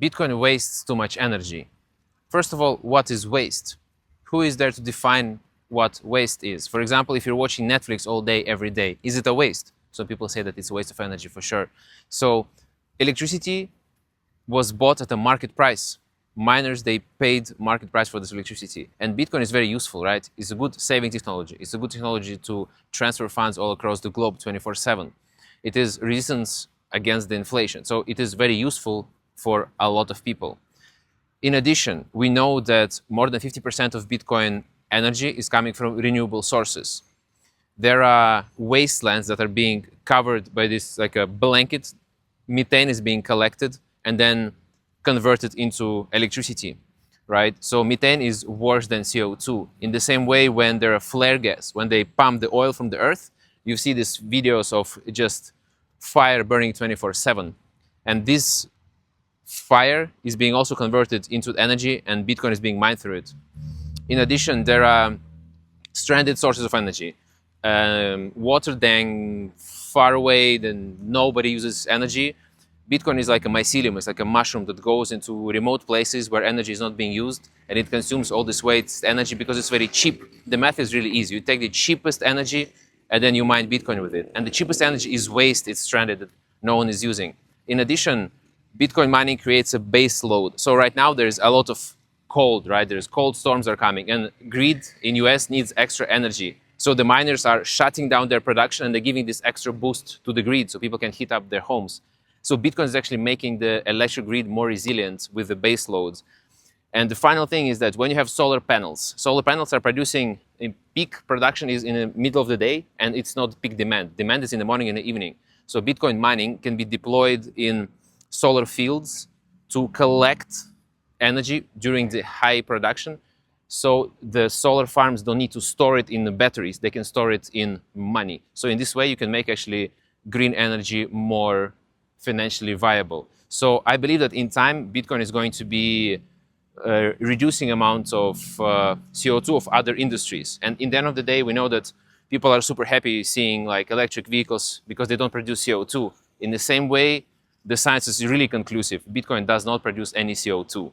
Bitcoin wastes too much energy. First of all, what is waste? Who is there to define what waste is? For example, if you're watching Netflix all day, every day, is it a waste? Some people say that it's a waste of energy for sure. So electricity was bought at a market price. Miners, they paid market price for this electricity. And Bitcoin is very useful, right? It's a good saving technology. It's a good technology to transfer funds all across the globe 24/7. It is resistance against the inflation. So it is very useful for a lot of people. In addition, we know that more than 50% of Bitcoin energy is coming from renewable sources. There are wastelands that are being covered by this, like a blanket. Methane is being collected and then converted into electricity, right? So methane is worse than CO2. In the same way, when there are flare gas, when they pump the oil from the earth, you see these videos of just fire burning 24/7. And this fire is being also converted into energy, and Bitcoin is being mined through it. In addition, there are stranded sources of energy. Water dang far away, then nobody uses energy. Bitcoin is like a mycelium, it's like a mushroom that goes into remote places where energy is not being used, and it consumes all this waste energy because it's very cheap. The math is really easy. You take the cheapest energy and then you mine Bitcoin with it. And the cheapest energy is waste, it's stranded, that no one is using. In addition, Bitcoin mining creates a base load. So right now there's a lot of cold, right? There's cold storms are coming, and grid in US needs extra energy. So the miners are shutting down their production and they're giving this extra boost to the grid so people can heat up their homes. So Bitcoin is actually making the electric grid more resilient with the base loads. And the final thing is that when you have solar panels are producing in peak production is in the middle of the day, and it's not peak demand. Demand is in the morning and the evening. So Bitcoin mining can be deployed in solar fields to collect energy during the high production. So the solar farms don't need to store it in the batteries. They can store it in money. So in this way, you can make actually green energy more financially viable. So I believe that in time, Bitcoin is going to be reducing amounts of CO2 of other industries. And in the end of the day, we know that people are super happy seeing like electric vehicles because they don't produce CO2. In the same way, the science is really conclusive. Bitcoin does not produce any CO2.